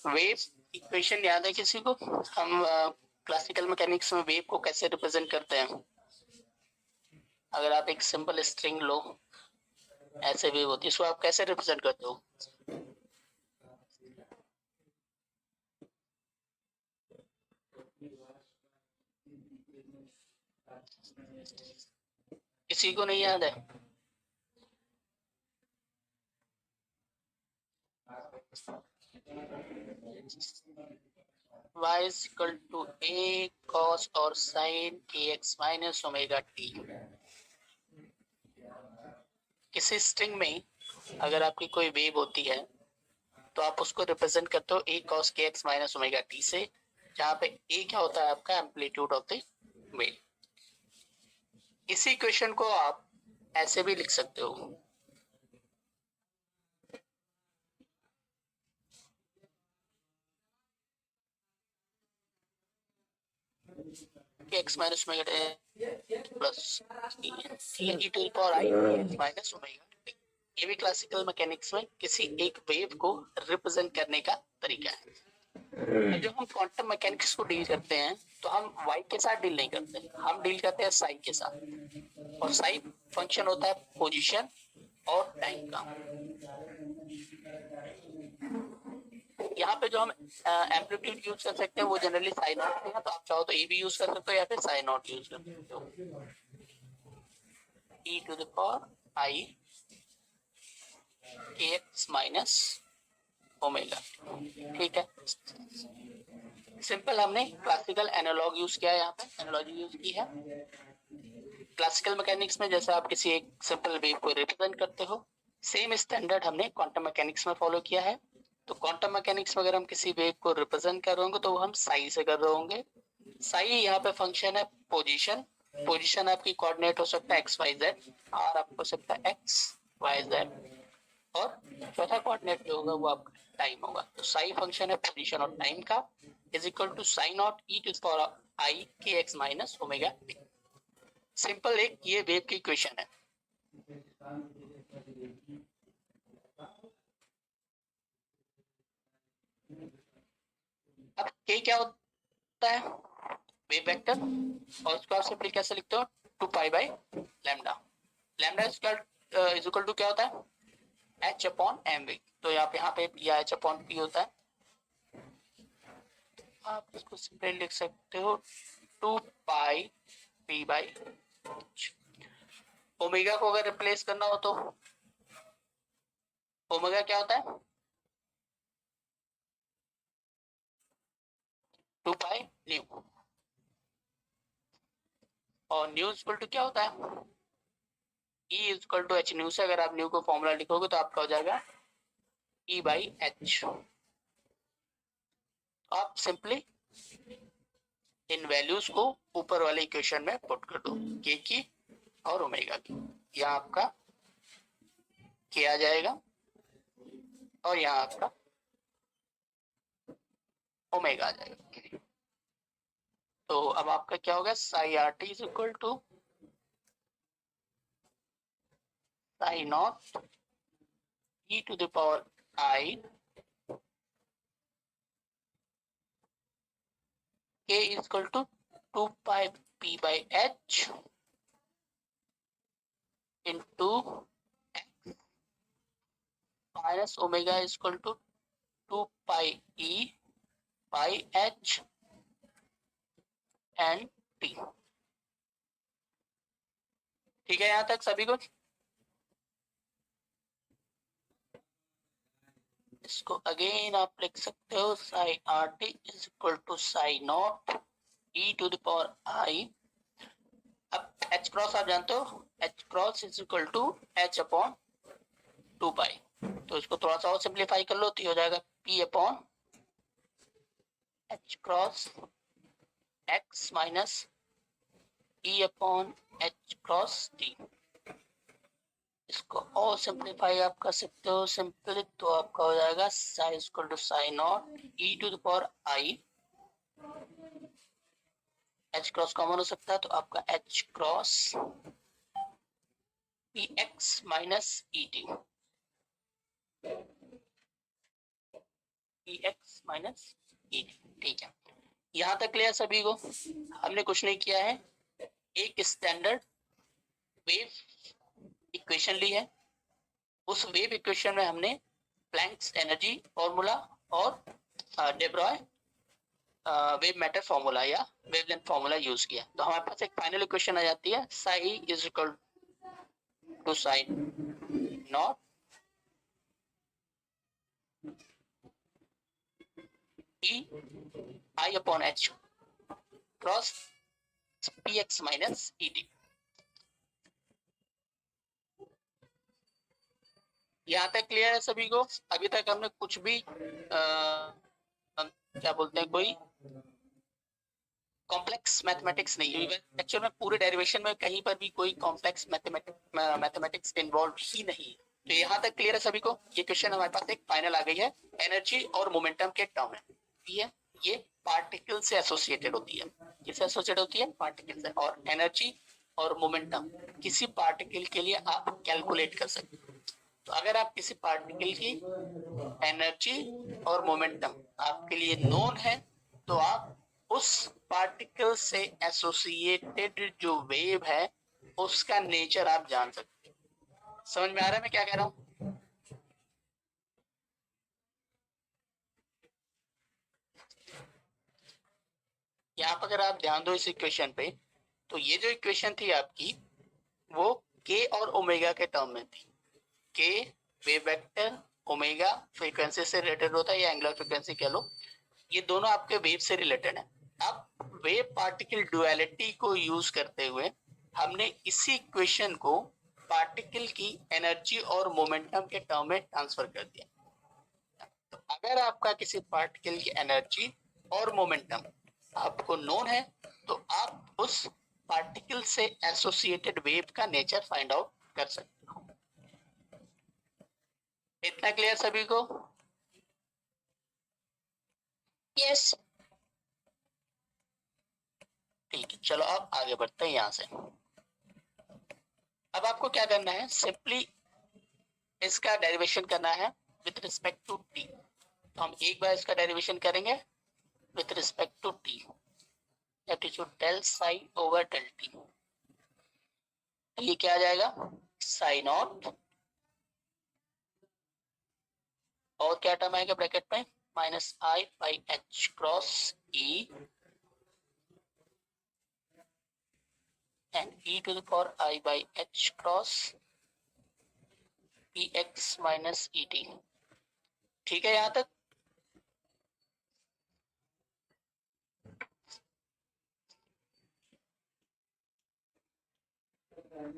Wave equation याद है किसी को? हम क्लासिकल मैकेनिक्स में वेव को कैसे रिप्रेजेंट करते हैं? अगर आप एक सिंपल स्ट्रिंग लो, ऐसे वेव होती है, इसको आप कैसे रिप्रेजेंट करते हो? किसी को नहीं याद है? y is equal to a cos और sin kx minus omega T. किसी स्ट्रिंग में अगर आपकी कोई वेव होती है तो आप उसको रिप्रेजेंट करते हो a cos kx minus omega T से, जहां पे a क्या होता है आपका एम्पलीट्यूड ऑफ द वेव। इसी इक्वेशन को आप ऐसे भी लिख सकते हो, x minus omega plus e to the power i minus omega. ये भी क्लासिकल मैकेनिक्स में किसी एक वेव को रिप्रेजेंट करने का तरीका है। जब हम क्वांटम मैकेनिक्स को डील करते हैं तो हम y के साथ डील नहीं करते, हम डील करते हैं साई के साथ। और साई फंक्शन होता है पोजीशन और टाइम का। यहाँ पे जो हम एम्पलीट्यूड यूज कर सकते हैं वो जनरली साइन नॉट है, तो आप चाहो तो ए भी यूज कर सकते हो या फिर साइन नॉट यूज कर सकते हो। e to the power i kx minus omega, ठीक है। सिंपल हमने क्लासिकल एनालॉग यूज किया है, यहाँ पे एनालॉजी यूज की है। क्लासिकल मैकेनिक्स में जैसे आप किसी एक सिंपल वेव को रिप्रेजेंट करते हो, सेम स्टैंडर्ड हमने क्वांटम मैकेनिक्स में फॉलो किया है। तो क्वांटम मैकेनिक्स में अगर हम किसी वेव को रिप्रेजेंट कर रहे होंगे तो वो हम साई से कर रहे होंगे। साई यहाँ पे फंक्शन है पोजीशन। पोजीशन आपकी कोऑर्डिनेट हो सकता है एक्स वाई जेड, और आपको हो सकता है एक्स वाई जेड, और चौथा कोऑर्डिनेट जो होगा वो आपका टाइम होगा। तो साई फंक्शन है पोजीशन और टाइम का, is equal to psi naught e to the power i k x minus omega t. Simple एक ये वेव की इक्वेशन है। अब के क्या होता है? वेव वेक्टर, और उसको आप सिंपली कैसे लिखते हो? 2 pi by lambda. Lambda is equal to क्या होता है? h upon M V. तो यहाँ पे या h अपॉन पी होता है। आप इसको सिंपली लिख सकते हो 2 पाई पी बाई। ओमेगा को अगर रिप्लेस करना हो तो ओमेगा क्या होता है? 2 पाई न्यू। और न्यू इक्वल टू क्या होता है? E equal to H nu से अगर आप न्यू को फॉर्मूला लिखोगे तो आपका हो जाएगा E बाई एच। आप सिंपली इन वैल्यूज को ऊपर वाले इक्वेशन में पुट कर दो, के की और ओमेगा की। यहाँ आपका के आ जाएगा और यहाँ आपका ओमेगा आ जाएगा। तो अब आपका क्या होगा? Psi r t is equal to psi naught e to the power i k is equal to 2 pi p by h into x minus omega is equal to 2 pi e by h and t. ठीक है यहाँ तक सभी कुछ? इसको again आप लिख सकते हो psi r t is equal to psi naught e to the power i. अब एच क्रॉस आप जानते हो, h cross is equal to h upon 2 pi. तो इसको थोड़ा सा और सिंप्लीफाई कर लो तो हो जाएगा P upon H cross x minus ई अपॉन एच क्रॉस टी। इसको और सिंप्लीफाई आप कर सकते हो सिंपली, तो आपका हो जाएगा psi equal to psi naught e to the power i. H cross common हो सकता है तो आपका h cross P x minus ई टी। ई एक्स माइनस ई टी। ठीक है, यहाँ तक क्लियर सभी को? हमने कुछ नहीं किया है, एक स्टैंडर्ड वेव इक्वेशन ली है, उस वेव इक्वेशन में हमने प्लैंक्स एनर्जी फॉर्मूला और day Broglie wave matter formula या वेवलेंथ फॉर्मूला यूज किया। तो हमारे पास एक फाइनल इक्वेशन आ जाती है, psi is equal to psi naught E I upon H cross P x minus E T. यहाँ तक क्लियर है सभी को? अभी तक हमने कुछ भी क्या बोलते हैं, कोई कॉम्प्लेक्स मैथमेटिक्स नहीं हुई। एक्चुअल में पूरे डेरिवेशन में कहीं पर भी कोई कॉम्प्लेक्स मैथमेटिक्स इन्वॉल्व ही नहीं है। तो यहाँ तक क्लियर है सभी को? ये क्वेश्चन हमारे पास एक फाइनल आ गई है एनर्जी और मोमेंटम के टर्म में। ये पार्टिकल से एसोसिएटेड होती है। किससे एसोसिएटेड होती है? पार्टिकल से। और एनर्जी और मोमेंटम किसी पार्टिकल के लिए आप कैलकुलेट कर सकते हो। तो अगर आप किसी पार्टिकल की एनर्जी और मोमेंटम आपके लिए नोन है, तो आप उस पार्टिकल से एसोसिएटेड जो वेव है उसका नेचर आप जान सकते हो। समझ में आ रहा है मैं क्या कह रहा हूं? यहाँ पर अगर आप ध्यान दो इस इक्वेशन पे, तो ये जो इक्वेशन थी आपकी वो के और ओमेगा के टर्म में थी। के वेव वेक्टर, ओमेगा फ्रीक्वेंसी से रिलेटेड होता है या एंगुलर फ्रीक्वेंसी कह लो, ये दोनों आपके वेव से रिलेटेड है। अब वेव पार्टिकल डुअलिटी को यूज करते हुए हमने इसी इक्वेशन को पार्टिकल की एनर्जी और मोमेंटम के टर्म में ट्रांसफर कर दिया। तो अगर आपका किसी पार्टिकल की एनर्जी और मोमेंटम आपको नोन है, तो आप उस पार्टिकल से एसोसिएटेड वेव का नेचर फाइंड आउट कर सकते हो। इतना क्लियर सभी को? यस। ठीक है, चलो अब आगे बढ़ते हैं यहां से। अब आपको क्या करना है, सिंपली इसका डेरिवेशन करना है विथ रिस्पेक्ट टू टी। तो हम एक बार इसका डेरिवेशन करेंगे with respect to T, that is del psi over del T. ये क्या आ जाएगा, साई नॉट, और क्या टर्म आएगा ब्रैकेट में, minus I by H cross e and e to the power i by H cross P x minus E t. ठीक है यहां तक?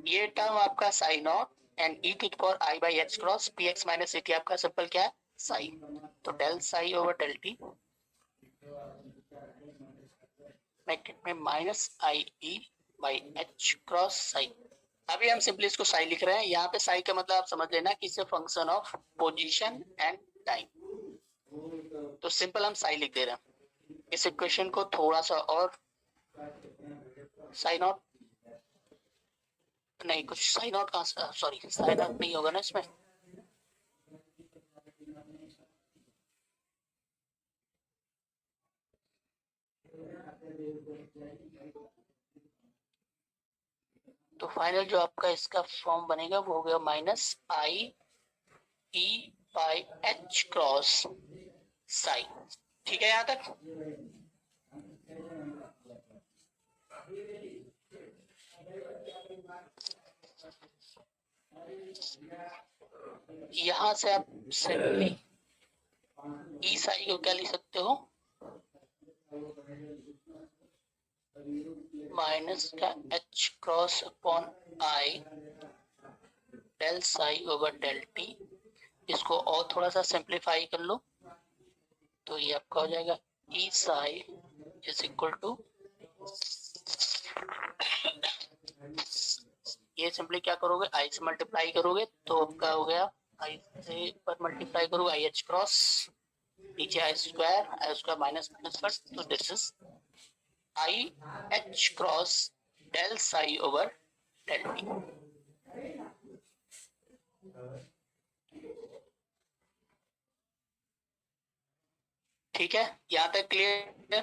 ये टर्म आपका psi naught and e to the power i by H cross P x minus E t आपका simple क्या है, psi. तो del psi over del t bracket में minus i e by H cross psi. अभी हम simply इसको साई लिख रहे हैं। यहाँ पे साई का मतलब आप समझ लेना कि इसे function of position and time. तो सिंपल हम साई लिख दे रहे हैं। इस इक्वेशन को थोड़ा सा और साई नॉट, नहीं कुछ साई नॉट का, सॉरी साई नॉट नहीं होगा ना इसमें, तो फाइनल जो आपका इसका फॉर्म बनेगा वो हो गया minus i e by H cross Sai. ठीक है यहां तक? यहां से आप सिंपली ई साई को क्या लिख सकते हो, माइनस का H cross upon I del psi over del T. इसको और थोड़ा सा सिंप्लीफाई कर लो तो ये आपका हो जाएगा ई साई इज इक्वल टू, ये सिंपली क्या करोगे, आई से मल्टीप्लाई करोगे तो आपका हो गया, आई से पर मल्टीप्लाई करोगे आई एच क्रॉस, नीचे आई स्क्वायर माइनस माइनस पर, तो this is I H cross del psi over del T. ठीक है, यहाँ तक क्लियर है?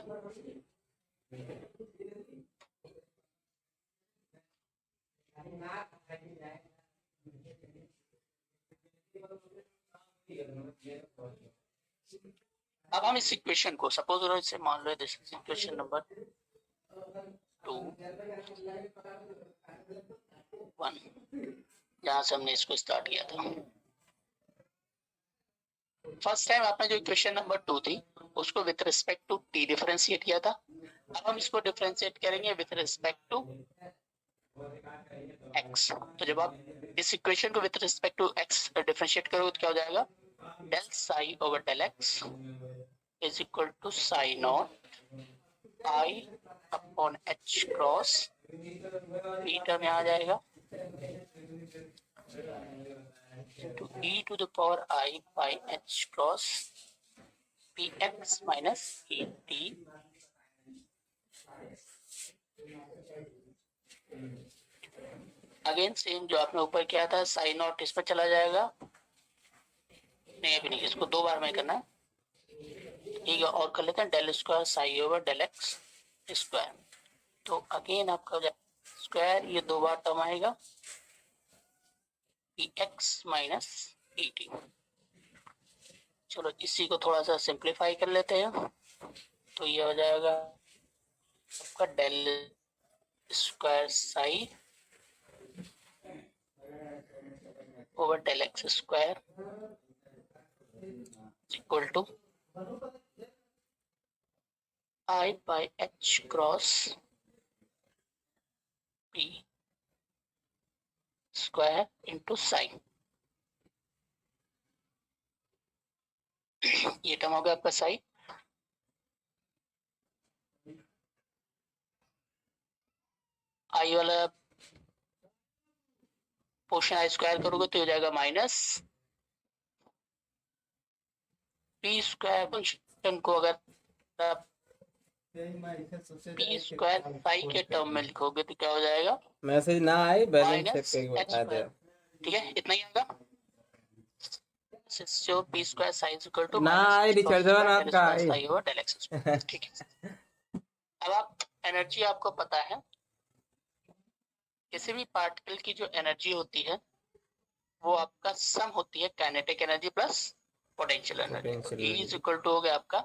अब हम इस इक्वेशन को सपोज करो, इसे मान लो दिस इज इक्वेशन नंबर 2 1, जहां से हमने इसको स्टार्ट किया था। फर्स्ट टाइम आपने जो इक्वेशन नंबर 2 थी उसको with respect to T differentiate किया था। अब हम इसको डिफरेंशिएट करेंगे विथ रिस्पेक्ट टू एक्स। तो जब आप इस इक्वेशन को with respect to X differentiate करोगे तो क्या हो जाएगा, del psi over del X is equal to psi naught I upon H cross P term यहाँ आ जाएगा into e to the power I by h cross px minus et। Again same जो आपने ऊपर किया था, साइन नॉट इस पर चला जाएगा, नहीं अभी नहीं, इसको 2 बार में करना है, ठीक है। और कर लेते हैं del square psi over del x square. तो अगेन आपका स्क्वायर, ये 2 बार टर्म आएगा px माइनस et। चलो इसी को थोड़ा सा सिंप्लीफाई कर लेते हैं, तो ये हो जाएगा आपका del square psi over del x square equal to I by H cross P square into psi. ये टर्म हो गया आपका साइन, आई वाला पोर्शन आई स्क्वायर करोगे तो हो जाएगा माइनस पी स्क्वायर फंक्शन को अगर आप पी स्क्वायर साई के टर्म में लिखोगे तो क्या हो जाएगा, मैसेज ना आए बैलेंस चेक माइनस करके एच बता दे। स्क्वायर। ठीक है, इतना ही आएगा। so p square psi is equal to ना minus आए h cos रिचर्ड square नाथ del का square आए। psi over del x square। ठीक है, अब आप एनर्जी आपको पता है, किसी भी पार्टिकल की जो एनर्जी होती है वो आपका सम होती है kinetic energy plus potential energy. E is equal to हो गया आपका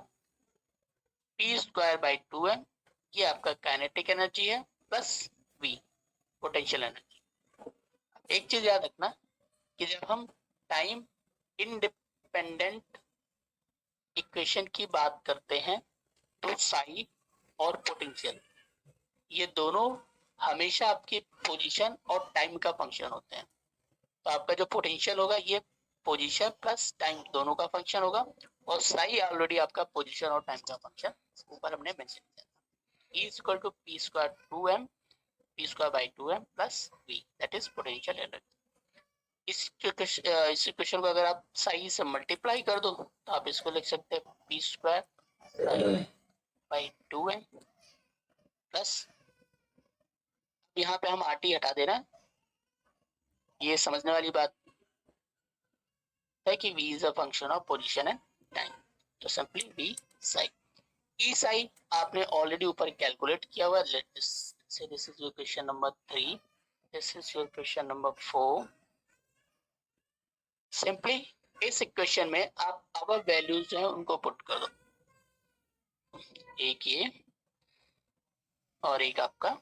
p स्क्वायर बाई 2m, ये आपका काइनेटिक एनर्जी है, प्लस v पोटेंशियल एनर्जी। एक चीज याद रखना कि जब हम टाइम इंडिपेंडेंट इक्वेशन की बात करते हैं तो साई और पोटेंशियल ये दोनों हमेशा आपकी पोजीशन और टाइम का फंक्शन होते हैं। तो आपका जो पोटेंशियल होगा ये पोजीशन प्लस टाइम दोनों का फंक्शन होगा, और साई ऑलरेडी आपका पोजीशन और टाइम का फंक्शन ऊपर हमने मेंशन किया था। E is equal to P square 2m p square by 2m plus v, that is potential energy. इस इक्वेशन को अगर आप साई से मल्टीप्लाई कर दो तो आप इसको लिख सकते हैं P square by 2m plus, यहाँ पे हम आर टी हटा देना है, ये समझने वाली बात है कि v is a function of position and time. तो सिंपली v साई, ई साई आपने ऑलरेडी ऊपर कैलकुलेट किया हुआ है। This is your question number 3, this is your question number 4। Simply इस इक्वेशन में आप अब वैल्यूज जो है उनको पुट कर दो, एक ये और एक आपका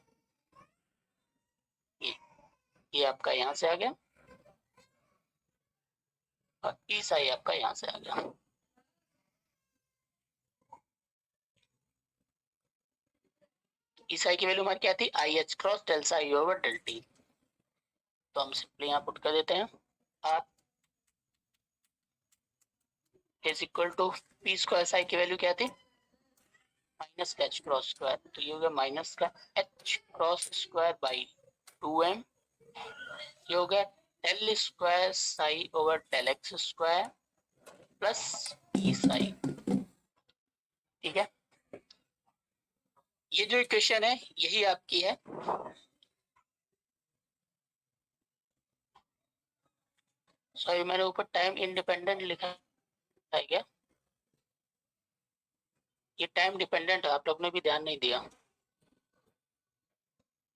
ये आपका यहाँ से आ गया और ई साई आपका यहाँ से आ गया। ई साई की वैल्यू हमारी क्या थी, I H cross del psi over del T. तो हम सिंपली यहाँ पुट कर देते हैं, R is equal to P square psi की वैल्यू क्या थी, माइनस एच क्रॉस स्क्वायर, तो ये हो गया माइनस का H cross square by 2m, ये हो गया del square psi over del x square plus e psi. ठीक है, ये जो इक्वेशन है यही आपकी है। सॉरी मैंने ऊपर टाइम इंडिपेंडेंट लिखा है क्या, ये टाइम डिपेंडेंट है, आप लोग ने भी ध्यान नहीं दिया।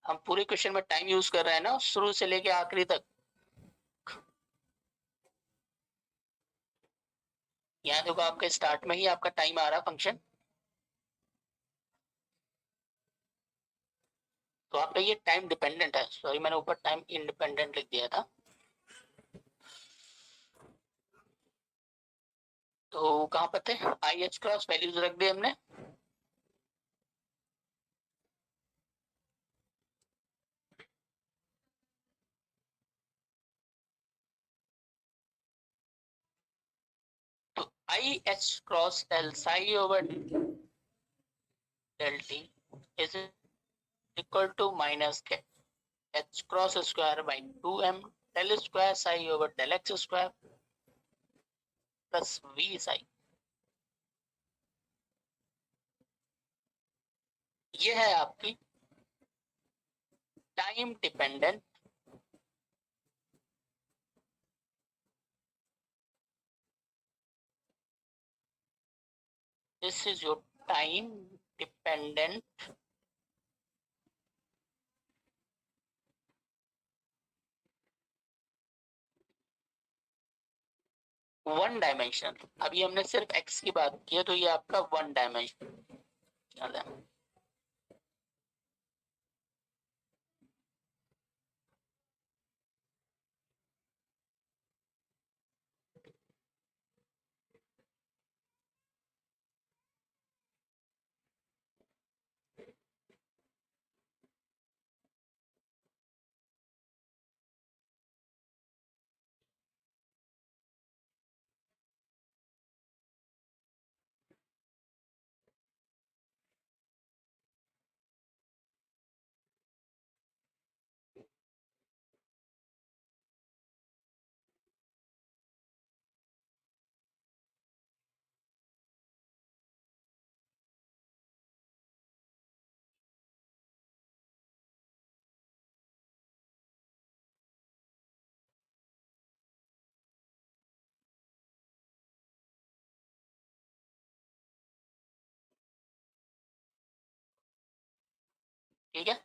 हम पूरे क्वेश्चन में टाइम यूज कर रहे हैं ना, शुरू से लेके आखिरी तक। यहाँ देखो आपके स्टार्ट में ही आपका टाइम आ रहा फंक्शन, तो आपका ये टाइम डिपेंडेंट है। सॉरी, मैंने ऊपर टाइम इंडिपेंडेंट लिख दिया था। तो कहाँ पर थे, आई एच क्रॉस वैल्यूज रख दी हमने। तो i H cross l psi over del t is equal to minus के h cross square by 2m del square psi over del x square plus v psi. ये है आपकी time dependent this is your time dependent one dimension. अभी हमने सिर्फ x की बात की है, तो ये आपका वन डायमेंशन है। ठीक है,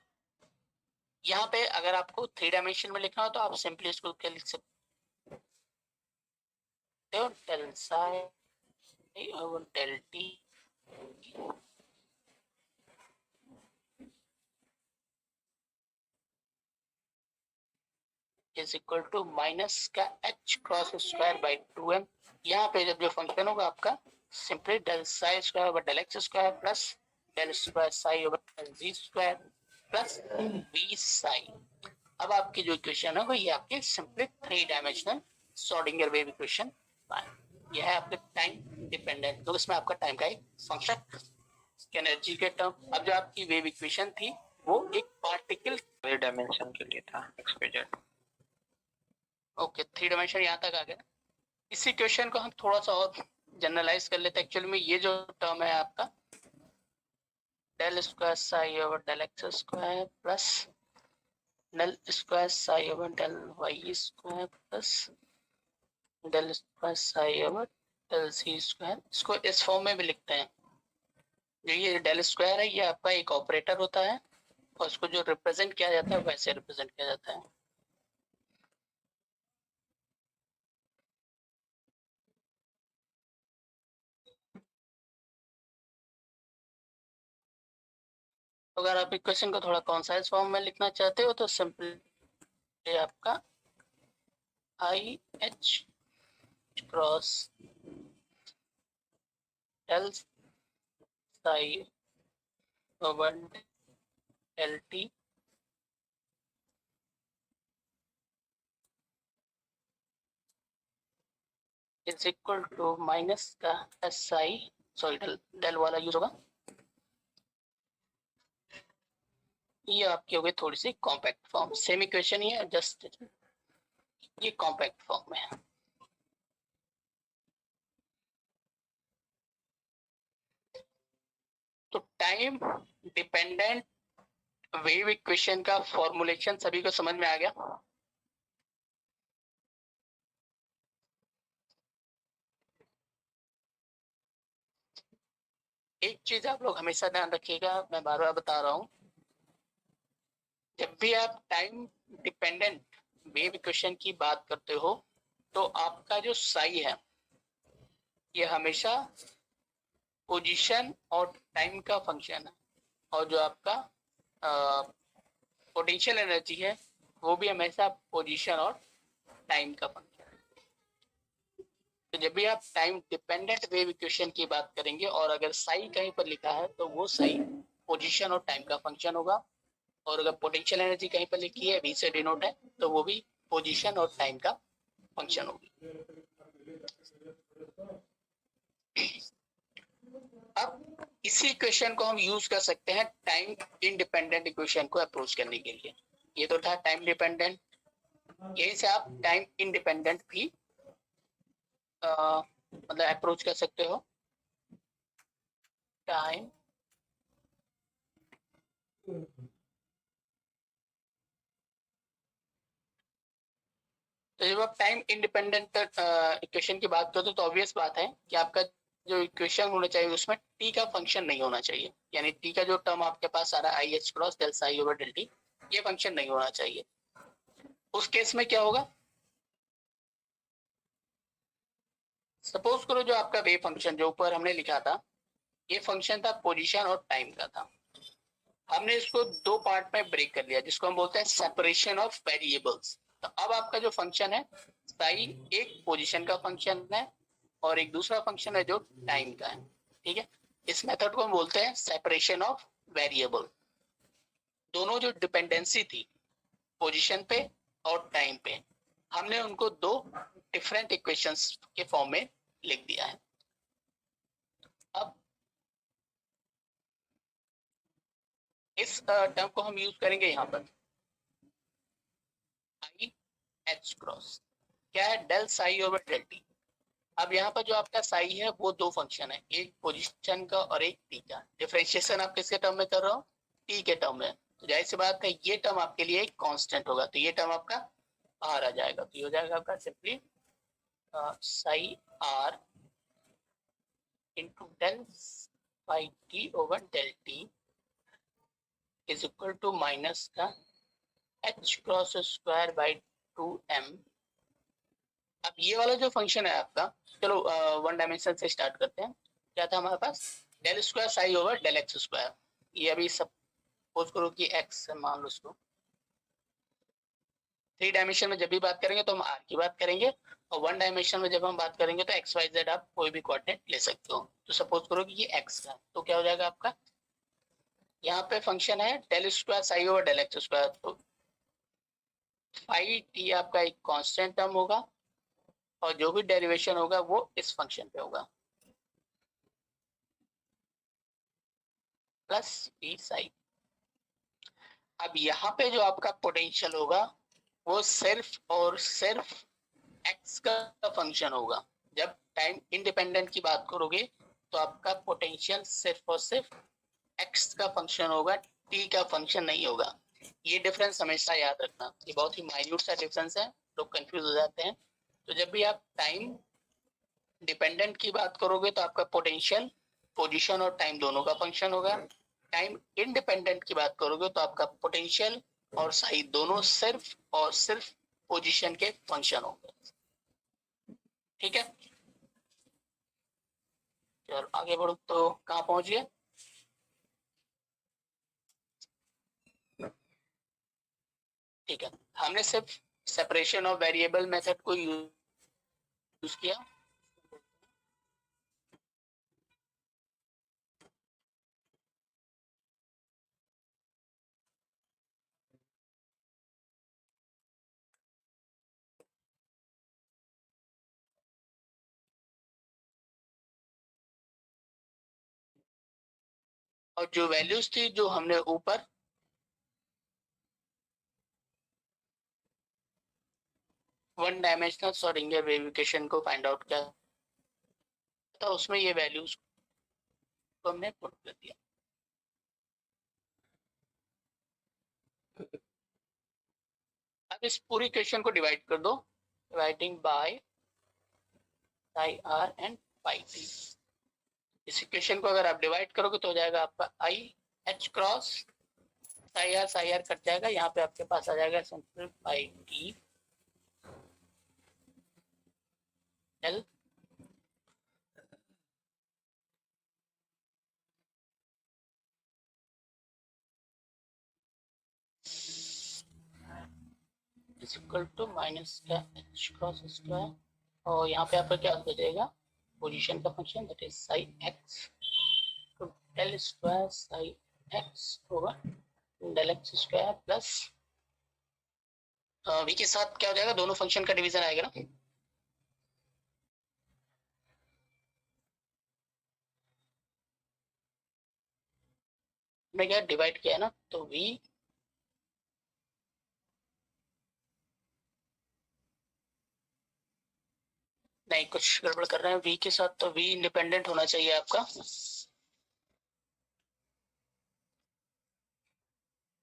यहाँ पे अगर आपको थ्री डायमेंशन में लिखना हो तो आप सिंपली इसको क्या लिख सकते हो, del psi over del t is equal to minus का H cross square by 2m। यहाँ पे जब जो फंक्शन होगा आपका simply del psi square over del x square plus del square psi over del v square plus v psi. अब आपकी जो इक्वेशन है वो ये आपके simply three dimensional Schrodinger wave equation यह है आपके टाइम डिपेंडेंट, तो इसमें आपका टाइम का एक फंक्शन एनर्जी के टर्म। अब जो आपकी वेव इक्वेशन थी वो एक पार्टिकल डायमेंशन के लिए था एक्सपेक्टेड। ओके, थ्री डायमेंशन यहाँ तक आ गया। इसी क्वेश्चन को हम थोड़ा सा और जनरलाइज कर लेते हैं। एक्चुअली में ये जो टर्म है आपका del square psi over del x square plus del square psi over del Y square plus del square psi over del C square, इसको इस फॉर्म में भी लिखते हैं। जो ये डेल स्क्वायर है ये आपका एक ऑपरेटर होता है और उसको जो रिप्रेजेंट किया जाता है वैसे रिप्रेजेंट किया जाता है। अगर आप इक्वेशन को थोड़ा कॉन्साइज फॉर्म में लिखना चाहते हो तो सिंपली आपका i H cross del psi over del t is equal to minus का s i, sorry del del वाला यूज होगा। ये आपकी हो गई थोड़ी सी कॉम्पैक्ट फॉर्म, सेम इक्वेशन ही है जस्ट ये कॉम्पैक्ट फॉर्म में है। तो टाइम डिपेंडेंट वेव इक्वेशन का फॉर्मूलेशन सभी को समझ में आ गया। एक चीज आप लोग हमेशा ध्यान रखिएगा, मैं बार बार बता रहा हूँ, जब भी आप टाइम डिपेंडेंट वेव इक्वेशन की बात करते हो तो आपका जो साई है ये हमेशा पोजीशन और टाइम का फंक्शन है, और जो आपका पोटेंशियल एनर्जी है वो भी हमेशा पोजीशन और टाइम का फंक्शन है। तो जब भी आप टाइम डिपेंडेंट वेव इक्वेशन की बात करेंगे और अगर साई कहीं पर लिखा है तो वो साई पोजीशन और टाइम का फंक्शन होगा, और अगर पोटेंशियल एनर्जी कहीं पर लिखी है वी से डिनोट है तो वो भी पोजीशन और टाइम का फंक्शन होगी। अब इसी इक्वेशन को हम यूज कर सकते हैं टाइम इंडिपेंडेंट इक्वेशन को अप्रोच करने के लिए। ये तो था टाइम डिपेंडेंट, यही से आप टाइम इंडिपेंडेंट भी मतलब अप्रोच कर सकते हो। टाइम तो जब आप टाइम इंडिपेंडेंट इक्वेशन की बात करते हो तो ऑब्वियस बात है कि आपका जो इक्वेशन होना चाहिए उसमें टी का फंक्शन नहीं होना चाहिए, यानी टी का जो टर्म आपके पास आ रहा है I H cross del psi over del T, ये फंक्शन नहीं होना चाहिए। उस केस में क्या होगा, सपोज करो जो आपका वेव फंक्शन जो ऊपर हमने लिखा था ये फंक्शन था पोजीशन और टाइम का था, हमने इसको दो पार्ट में ब्रेक कर लिया जिसको हम बोलते हैं सेपरेशन ऑफ वेरिएबल्स। तो अब आपका जो फंक्शन है साई एक पोजीशन का फंक्शन है और एक दूसरा फंक्शन है जो टाइम का है। ठीक है, इस मेथड को हम बोलते हैं सेपरेशन ऑफ वेरिएबल। दोनों जो डिपेंडेंसी थी पोजीशन पे और टाइम पे, हमने उनको दो डिफरेंट इक्वेशंस के फॉर्म में लिख दिया है। अब इस टर्म को हम यूज करेंगे यहाँ पर आई एच क्रॉस, क्या है del psi over del T. अब यहाँ पर जो आपका साई है वो दो फंक्शन है, एक पोजीशन का और एक टी का। डिफरेंशिएशन आप किसके टर्म में कर रहे हो, टी के टर्म में, तो जाहिर सी बात है ये टर्म आपके लिए एक कांस्टेंट होगा, तो ये टर्म आपका आर आ जाएगा। तो ये हो जाएगा आपका simply psi r into del phi t over del t is equal to minus का H cross square by 2m। अब ये वाला जो फंक्शन है आपका, चलो वन डायमेंशन से स्टार्ट करते हैं। क्या था हमारे पास, del square psi over del x square, ये अभी सपोज करो कि एक्स मान लो इसको। थ्री डायमेंशन में जब भी बात करेंगे तो हम आर की बात करेंगे, और वन डायमेंशन में जब हम बात करेंगे तो एक्स वाई जेड आप कोई भी कोऑर्डिनेट ले सकते हो। तो सपोज करो कि ये एक्स का, तो क्या हो जाएगा आपका, यहाँ पे फंक्शन है del square psi over del x square, तो फाई टी आपका एक कांस्टेंट टर्म होगा और जो भी डेरिवेशन होगा वो इस फंक्शन पे होगा प्लस पी साई। अब यहाँ पे जो आपका पोटेंशियल होगा वो सिर्फ और सिर्फ एक्स का फंक्शन होगा। जब टाइम इंडिपेंडेंट की बात करोगे तो आपका पोटेंशियल सिर्फ और सिर्फ एक्स का फंक्शन होगा, टी का फंक्शन नहीं होगा। ये डिफरेंस हमेशा याद रखना, ये बहुत ही माइन्यूट सा डिफरेंस है, लोग कंफ्यूज हो जाते हैं। तो जब भी आप टाइम डिपेंडेंट की बात करोगे तो आपका पोटेंशियल पोजीशन और टाइम दोनों का फंक्शन होगा। टाइम इंडिपेंडेंट की बात करोगे तो आपका पोटेंशियल और साई दोनों सिर्फ और सिर्फ पोजीशन के फंक्शन होंगे। ठीक है, चलो आगे बढ़ो, तो कहाँ पहुंच गए। ठीक है, हमने सिर्फ सेपरेशन ऑफ वेरिएबल मेथड को यूज किया। और जो वैल्यूज थी जो हमने ऊपर one dimensional Schrodinger wave equation को फाइंड आउट किया था, उसमें ये वैल्यूज को हमने पुट कर दिया। अब इस पूरी इक्वेशन को डिवाइड कर दो, dividing by psi r and pi t इस इक्वेशन को अगर आप डिवाइड करोगे तो हो जाएगा आपका i H cross psi r cut जाएगा, यहाँ पे आपके पास आ जाएगा simple by t l is equal to minus का एच क्रॉस स्क्वायर, और यहाँ पे आपका क्या हो जाएगा पोजीशन का function that is psi x तो del square psi x over del x square plus we के साथ क्या हो जाएगा, दोनों फंक्शन का डिवीजन आएगा ना, हमने क्या डिवाइड किया है ना, तो वी नहीं कुछ गड़बड़ कर रहे हैं, वी के साथ तो वी इंडिपेंडेंट होना चाहिए आपका,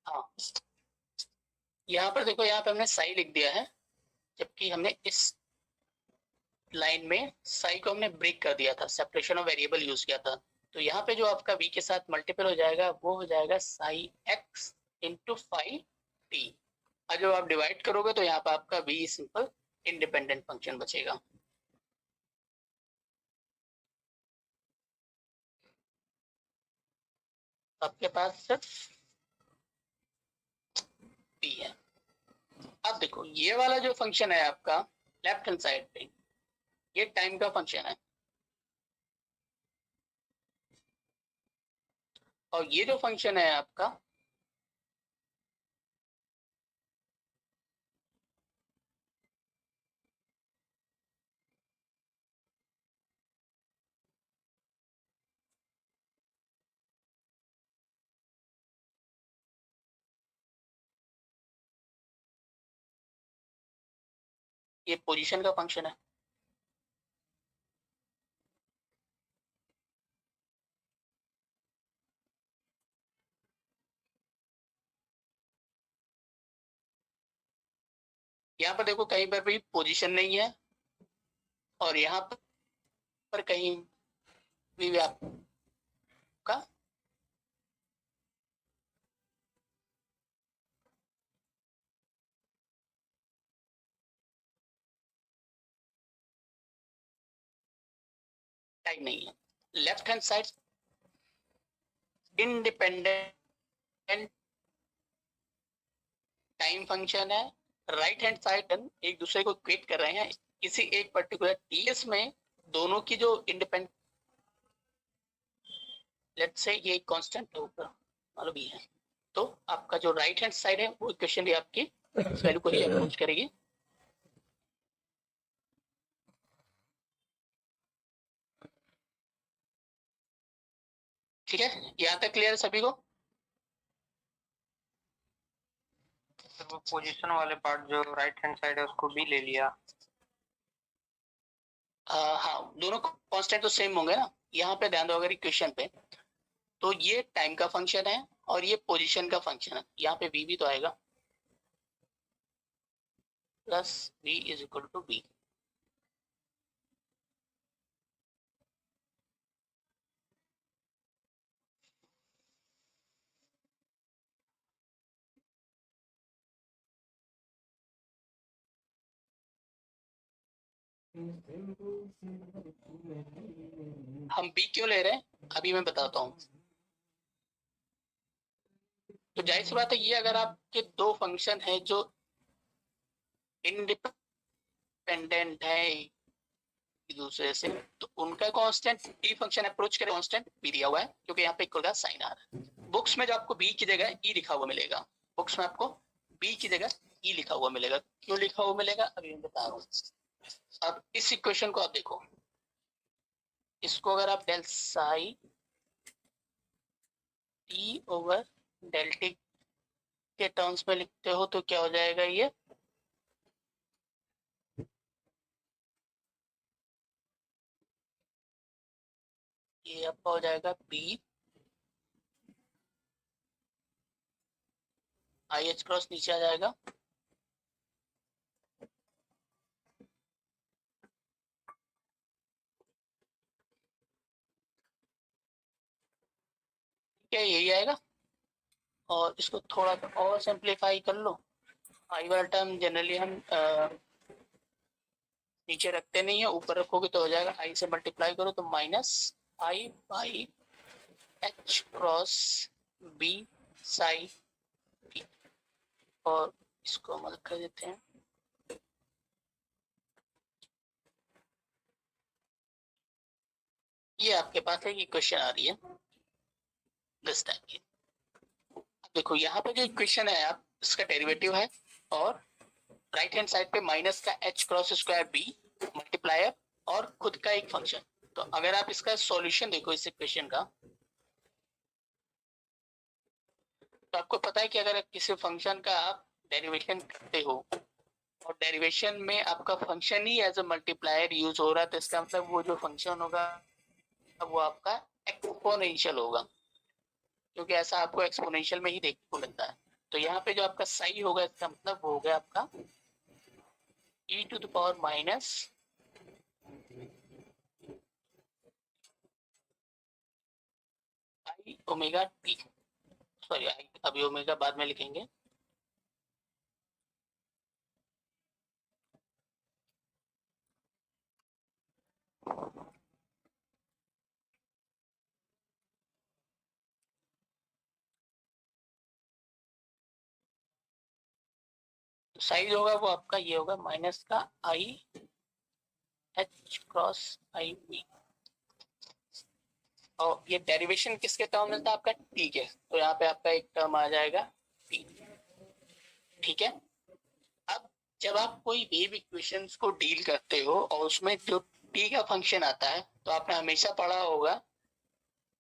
हाँ यहाँ पर देखो, यहाँ पे हमने साई लिख दिया है, जबकि हमने इस लाइन में साई को हमने ब्रेक कर दिया था, सेपरेशन ऑफ वेरिएबल यूज किया था, तो यहाँ पे जो आपका v के साथ मल्टीपल हो जाएगा वो हो जाएगा Sai x into five T, और जब आप डिवाइड करोगे तो यहाँ पे आपका v सिंपल इंडिपेंडेंट फंक्शन बचेगा। आपके पास सिर्फ p है। अब देखो ये वाला जो फंक्शन है आपका लेफ्ट हैंड साइड पे, ये टाइम का फंक्शन है, और ये जो फंक्शन है आपका ये पोजीशन का फंक्शन है, यहाँ पर देखो कहीं पर भी पोजीशन नहीं है, और यहाँ पर कहीं भी आपका टाइम नहीं है। Left hand side independent time function है, राइट हैंड साइड एक दूसरे को इक्वेट कर रहे हैं किसी एक पर्टिकुलर टीएस में, दोनों की जो इंडिपेंडेंट, लेट्स से ये कांस्टेंट होगा मालूम ही है, तो आपका जो राइट हैंड साइड है वो इक्वेशन भी आपकी इस वैल्यू को ही अप्रोच करेगी। ठीक है, यहाँ तक क्लियर है सभी को? तो वो पोजीशन वाले पार्ट जो राइट हैंड साइड है उसको भी ले लिया। हाँ दोनों कांस्टेंट तो सेम होंगे ना, यहाँ पे ध्यान दो अगर इक्वेशन पे, तो ये टाइम का फंक्शन है और ये पोजीशन का फंक्शन है, यहाँ पे v भी तो आएगा, plus v is equal to b। हम b क्यों ले रहे हैं अभी मैं बताता हूँ। तो जाहिर सी बात है, ये अगर आपके दो फंक्शन है जो इंडिपेंडेंट है एक दूसरे से, तो उनका कांस्टेंट टी फंक्शन अप्रोच करे कांस्टेंट बी दिया हुआ है, क्योंकि यहाँ पे इक्वल का साइन आ रहा है। बुक्स में जो आपको बी की जगह ई लिखा हुआ मिलेगा, बुक्स में आपको बी की जगह ई लिखा हुआ मिलेगा, क्यों लिखा हुआ मिलेगा अभी मैं बता रहा हूँ। अब इस इक्वेशन को आप देखो, इसको अगर आप del psi T over del T के टर्म्स में लिखते हो तो क्या हो जाएगा, ये आपका हो जाएगा बी आई एच क्रॉस नीचे आ जाएगा, क्या यही आएगा। और इसको थोड़ा सा और सिंप्लीफाई कर लो। आई वाला टर्म जनरली हम नीचे रखते नहीं है, ऊपर रखोगे तो हो जाएगा। आई से मल्टीप्लाई करो तो minus I by H cross B psi B. और इसको मदद कर देते हैं। ये आपके पास एक इक्वेशन आ रही है दिस टाइप की। देखो यहाँ पे जो इक्वेशन है आप इसका डेरिवेटिव है, और राइट हैंड साइड पे माइनस का H cross square B multiplier और खुद का एक फंक्शन। तो अगर आप इसका सॉल्यूशन देखो इस इक्वेशन का, तो आपको पता है कि अगर किसी फंक्शन का आप डेरिवेशन करते हो और डेरिवेशन में आपका फंक्शन ही एज अ मल्टीप्लायर यूज हो रहा है, तो इसका मतलब वो जो फंक्शन होगा वो आपका एक्सपोनेंशियल होगा, क्योंकि ऐसा आपको एक्सपोनेंशियल में ही देखने को मिलता है। तो यहाँ पे जो आपका साई होगा इसका मतलब वो हो गया आपका e to the power minus I omega T. Sorry, अभी ओमेगा बाद में लिखेंगे। तो साइज होगा वो आपका ये होगा माइनस का I H cross I B. और ये डेरिवेशन किसके टर्म मिलता है आपका टी के, तो यहाँ पे आपका एक टर्म आ जाएगा टी। ठीक है। अब जब आप कोई वेव इक्वेशंस को डील करते हो और उसमें जो टी का फंक्शन आता है, तो आपने हमेशा पढ़ा होगा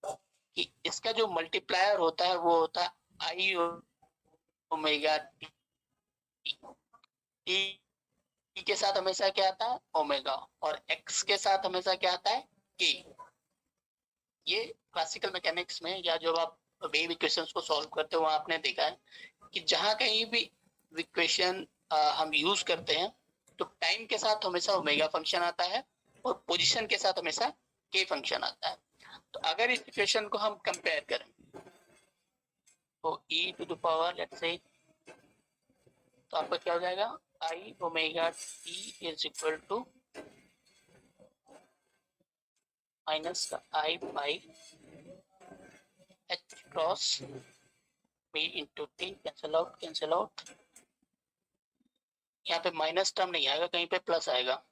कि इसका जो मल्टीप्लायर होता है वो होता है आई ओमेगा टी। टी के साथ हमेशा क्या आता है ओमेगा, और एक्स के साथ हमेशा क्या आता है के। ये क्लासिकल मैकेनिक्स में या जो आप वेव इक्वेशंस को सॉल्व करते हो वहां आपने देखा है कि जहां कहीं भी इक्वेशन हम यूज करते हैं तो टाइम के साथ हमेशा ओमेगा फंक्शन आता है और पोजीशन के साथ हमेशा के फंक्शन आता है। तो अगर इस इक्वेशन को हम कंपेयर करें तो e to the power let's say, तो आपका क्या हो जाएगा i omega t is equal to minus का i by H cross b into t. Cancel out cancel out. यहाँ पे माइनस टर्म नहीं आएगा, कहीं पे प्लस आएगा।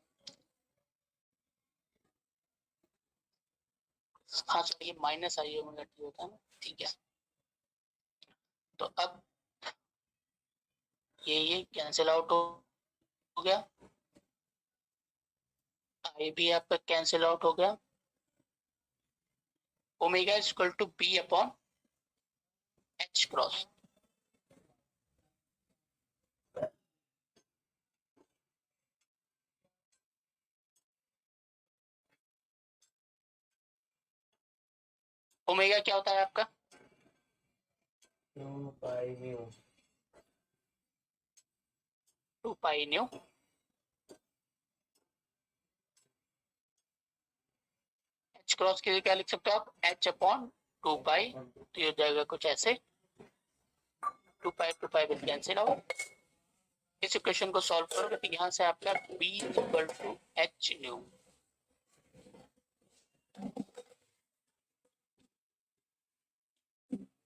हाँ सर, ये माइनस आई ओमेगा टी होता है ना। ठीक है। तो अब ये कैंसिल आउट हो गया, आई भी आपका कैंसिल आउट हो गया। Omega is equal to B upon H cross. Omega क्या होता है आपका 2 पाई न्यू। एच क्रॉस के लिए क्या लिख सकते हो आप एच अपॉन 2 पाई। तो ये हो जाएगा कुछ ऐसे 2 पाई विल कैंसिल आउट। इस इक्वेशन को सॉल्व करोगे तो यहाँ से आपका b equal to H nu.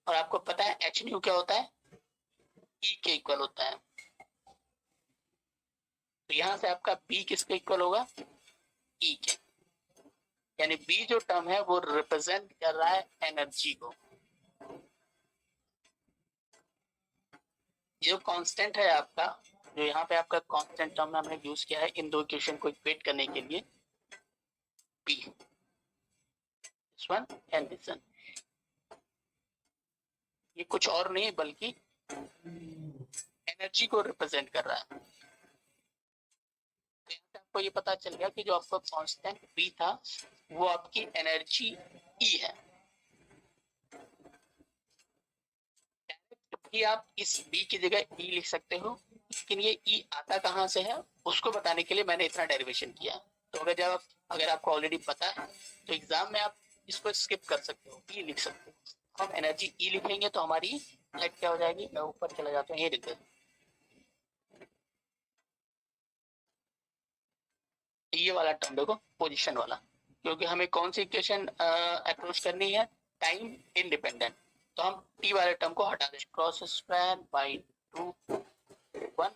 और आपको पता है एच न्यू क्या होता है e के इक्वल होता है। तो यहाँ से आपका b किसके इक्वल होगा e के, यानी b जो टर्म है वो रिप्रेजेंट कर रहा है एनर्जी को। जो कांस्टेंट है आपका, जो यहाँ पे आपका कांस्टेंट टर्म हमने यूज किया है इन दो इक्वेशन को इक्वेट करने के लिए, b this one and this one, ये कुछ और नहीं बल्कि एनर्जी को रिप्रेजेंट कर रहा है। तो यहाँ से आपको ये पता चल गया कि जो आपका कांस्टेंट b था वो आपकी एनर्जी E है। कि आप इस b की जगह E लिख सकते हो, लेकिन ये E आता कहाँ से है उसको बताने के लिए मैंने इतना डेरिवेशन किया। तो अगर आपको ऑलरेडी पता है तो एग्जाम में आप इसको स्किप कर सकते हो, E लिख सकते हो। हम एनर्जी ई लिखेंगे तो हमारी लाइट क्या हो जाएगी, मैं ऊपर चला जाता हूँ, ये लिख देता हूँ। ये वाला टर्म देखो, पोजीशन वाला, क्योंकि हमें कौन सी इक्वेशन अप्रोच करनी है, टाइम इंडिपेंडेंट, तो हम टी वाले टर्म को हटा दें, क्रॉस स्क्वायर बाई 2 1